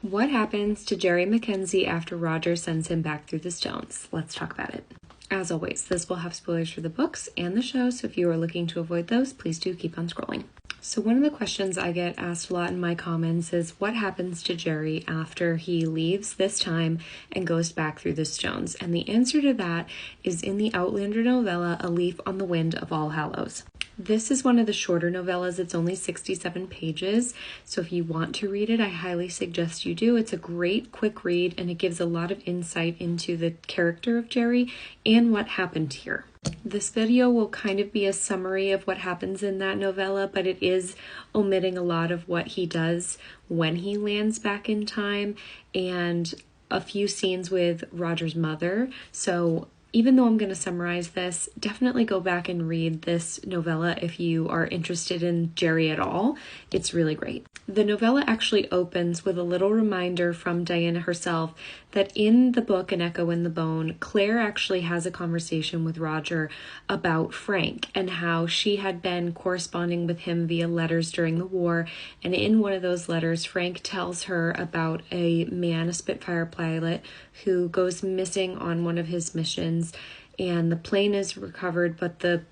What happens to Jerry MacKenzie after Roger sends him back through the stones? Let's talk about it. As always, this will have spoilers for the books and the show, so if you are looking to avoid those, please do keep on scrolling. So one of the questions I get asked a lot in my comments is what happens to Jerry after he leaves this time and goes back through the stones? And the answer to that is in the Outlander novella, A Leaf on the Wind of All Hallows. This is one of the shorter novellas. It's only 67 pages, so if you want to read it, I highly suggest you do. It's a great quick read, and it gives a lot of insight into the character of Jerry and what happened here. This video will kind of be a summary of what happens in that novella, but it is omitting a lot of what he does when he lands back in time and a few scenes with Roger's mother. So even though I'm going to summarize this, definitely go back and read this novella if you are interested in Jerry at all. It's really great. The novella actually opens with a little reminder from Diana herself that in the book An Echo in the Bone, Claire actually has a conversation with Roger about Frank and how she had been corresponding with him via letters during the war. And in one of those letters, Frank tells her about a man, a Spitfire pilot, who goes missing on one of his missions, and the plane is recovered, but the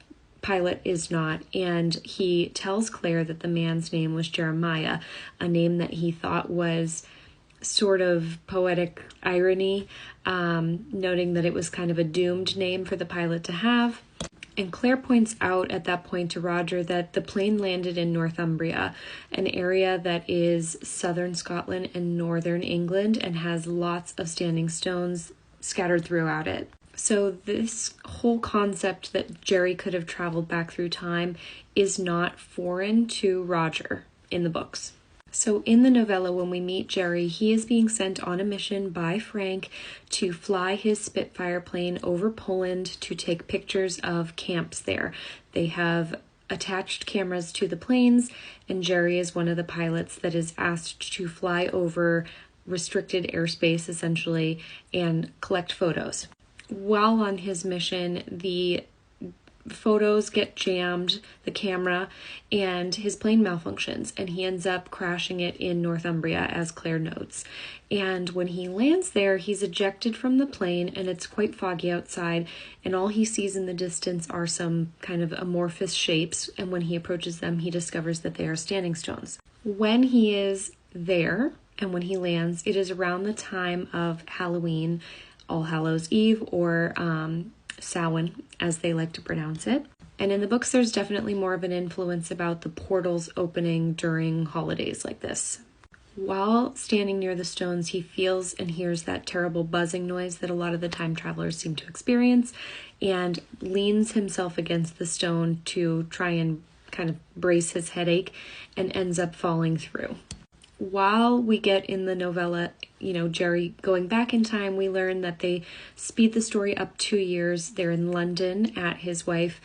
pilot is not. And he tells Claire that the man's name was Jeremiah, a name that he thought was sort of poetic irony, noting that it was kind of a doomed name for the pilot to have. And Claire points out at that point to Roger that the plane landed in Northumbria, an area that is southern Scotland and northern England and has lots of standing stones scattered throughout it. So this whole concept that Jerry could have traveled back through time is not foreign to Roger in the books. So in the novella, when we meet Jerry, he is being sent on a mission by Frank to fly his Spitfire plane over Poland to take pictures of camps there. They have attached cameras to the planes, and Jerry is one of the pilots that is asked to fly over restricted airspace, essentially, and collect photos. While on his mission, the photos get jammed, the camera, and his plane malfunctions, and he ends up crashing it in Northumbria, as Claire notes. And when he lands there, he's ejected from the plane, and it's quite foggy outside, and all he sees in the distance are some kind of amorphous shapes, and when he approaches them, he discovers that they are standing stones. When he is there, and when he lands, it is around the time of Halloween, All Hallows Eve, or Samhain, as they like to pronounce it. And in the books, there's definitely more of an influence about the portals opening during holidays like this. While standing near the stones, he feels and hears that terrible buzzing noise that a lot of the time travelers seem to experience, and leans himself against the stone to try and kind of brace his headache, and ends up falling through. While we get in the novella, Jerry going back in time, we learn that they speed the story up 2 years. They're in London at his wife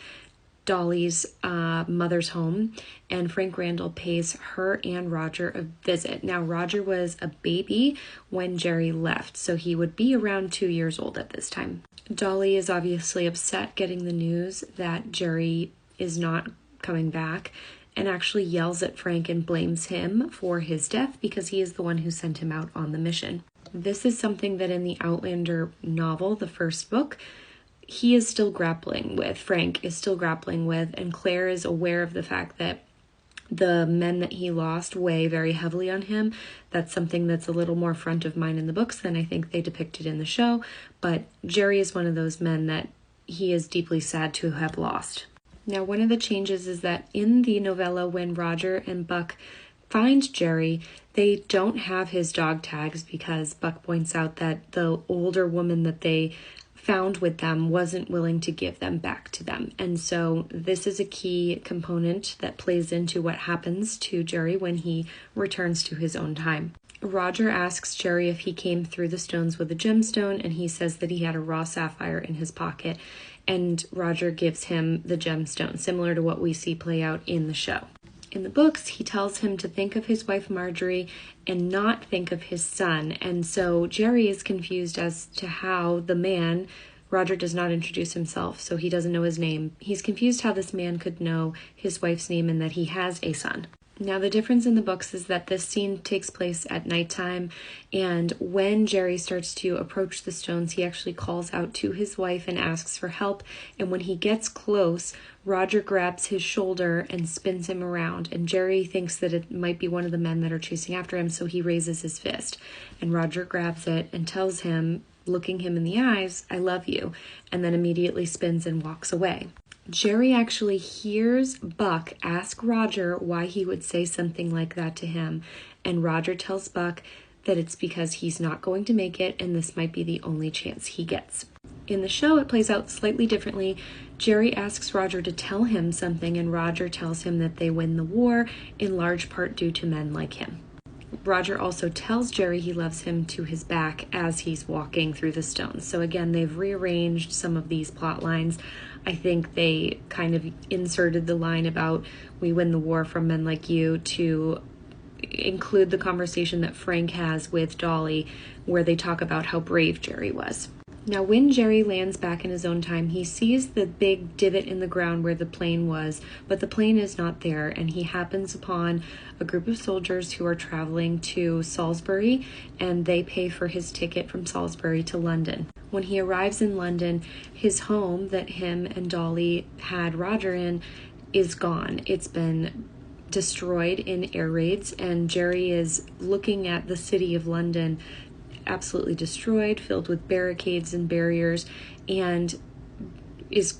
Dolly's mother's home, and Frank Randall pays her and Roger a visit. Now, Roger was a baby when Jerry left, so he would be around 2 years old at this time. Dolly is obviously upset getting the news that Jerry is not coming back, and actually yells at Frank and blames him for his death because he is the one who sent him out on the mission. This is something that in the Outlander novel, the first book, he is still grappling with, Frank is still grappling with, and Claire is aware of the fact that the men that he lost weigh very heavily on him. That's something that's a little more front of mind in the books than I think they depicted in the show, but Jerry is one of those men that he is deeply sad to have lost. Now, one of the changes is that in the novella, when Roger and Buck find Jerry, they don't have his dog tags because Buck points out that the older woman that they found with them wasn't willing to give them back to them. And so this is a key component that plays into what happens to Jerry when he returns to his own time. Roger asks Jerry if he came through the stones with a gemstone, and he says that he had a raw sapphire in his pocket, and Roger gives him the gemstone, similar to what we see play out in the show. In the books, he tells him to think of his wife Marjorie and not think of his son, and so Jerry is confused as to how the man, Roger does not introduce himself, so he doesn't know his name. He's confused how this man could know his wife's name and that he has a son. Now, the difference in the books is that this scene takes place at nighttime, and when Jerry starts to approach the stones, he actually calls out to his wife and asks for help, and when he gets close, Roger grabs his shoulder and spins him around, and Jerry thinks that it might be one of the men that are chasing after him, so he raises his fist, and Roger grabs it and tells him, looking him in the eyes, "I love you," and then immediately spins and walks away. Jerry actually hears Buck ask Roger why he would say something like that to him, and Roger tells Buck that it's because he's not going to make it and this might be the only chance he gets. In the show, it plays out slightly differently. Jerry asks Roger to tell him something, and Roger tells him that they win the war in large part due to men like him. Roger also tells Jerry he loves him to his back as he's walking through the stones. So again, they've rearranged some of these plot lines. I think they kind of inserted the line about we win the war from men like you to include the conversation that Frank has with Dolly where they talk about how brave Jerry was. Now, when Jerry lands back in his own time, he sees the big divot in the ground where the plane was, but the plane is not there, and he happens upon a group of soldiers who are traveling to Salisbury, and they pay for his ticket from Salisbury to London. When he arrives in London, his home that him and Dolly had Roger in is gone. It's been destroyed in air raids, and Jerry is looking at the city of London absolutely destroyed, filled with barricades and barriers, and is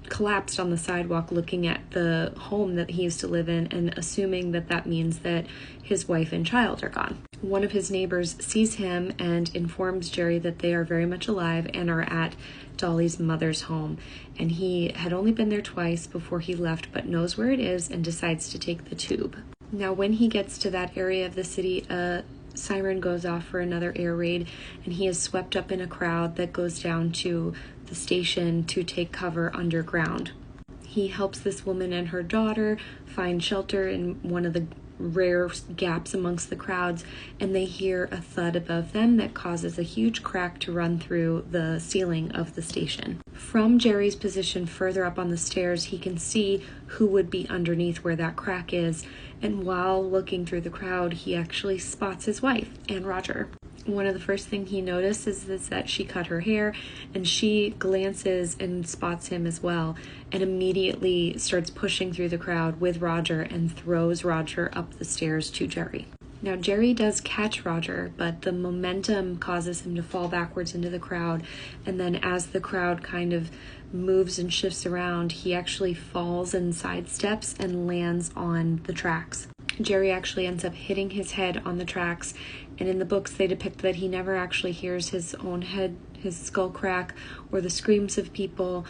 collapsed on the sidewalk looking at the home that he used to live in and assuming that that means that his wife and child are gone. One of his neighbors sees him and informs Jerry that they are very much alive and are at Dolly's mother's home, and he had only been there twice before he left but knows where it is and decides to take the tube. Now, when he gets to that area of the city, siren goes off for another air raid, and he is swept up in a crowd that goes down to the station to take cover underground. He helps this woman and her daughter find shelter in one of the rare gaps amongst the crowds, and they hear a thud above them that causes a huge crack to run through the ceiling of the station. From Jerry's position further up on the stairs, he can see who would be underneath where that crack is, and while looking through the crowd, he actually spots his wife and Roger. One of the first things he notices is that she cut her hair, and she glances and spots him as well, and immediately starts pushing through the crowd with Roger and throws Roger up the stairs to Jerry. Now, Jerry does catch Roger, but the momentum causes him to fall backwards into the crowd, and then as the crowd kind of moves and shifts around, he actually falls and sidesteps and lands on the tracks. Jerry actually ends up hitting his head on the tracks, and in the books they depict that he never actually hears his own head, his skull crack, or the screams of people,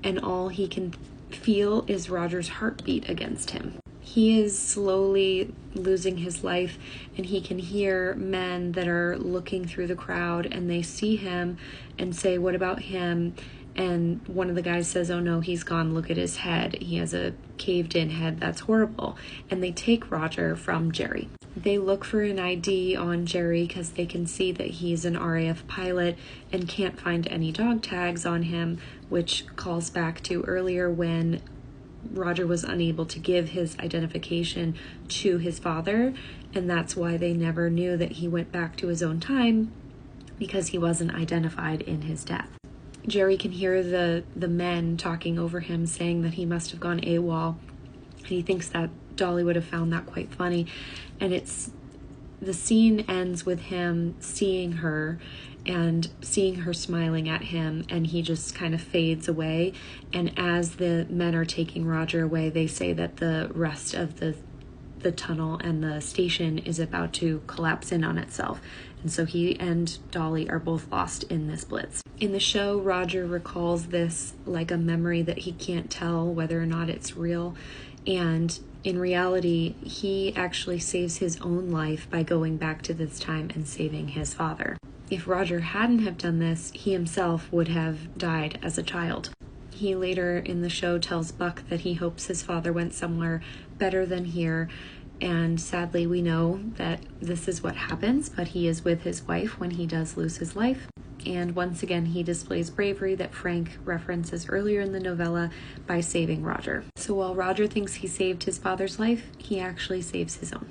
and all he can feel is Roger's heartbeat against him. He is slowly losing his life, and he can hear men that are looking through the crowd, and they see him and say, "What about him?" And one of the guys says, "Oh no, he's gone. Look at his head. He has a caved in head. That's horrible." And they take Roger from Jerry. They look for an ID on Jerry because they can see that he's an RAF pilot and can't find any dog tags on him, which calls back to earlier when Roger was unable to give his identification to his father, and that's why they never knew that he went back to his own time, because he wasn't identified in his death. Jerry can hear the men talking over him, saying that he must have gone AWOL, and he thinks that Dolly would have found that quite funny. And the scene ends with him seeing her and seeing her smiling at him, and he just kind of fades away. And as the men are taking Roger away, they say that the rest of the tunnel and the station is about to collapse in on itself. And so he and Dolly are both lost in this blitz. In the show, Roger recalls this like a memory that he can't tell whether or not it's real. And in reality, he actually saves his own life by going back to this time and saving his father. If Roger hadn't have done this, he himself would have died as a child. He later in the show tells Buck that he hopes his father went somewhere better than here, and sadly we know that this is what happens, but he is with his wife when he does lose his life. And once again, he displays bravery that Frank references earlier in the novella by saving Roger. So while Roger thinks he saved his father's life, he actually saves his own.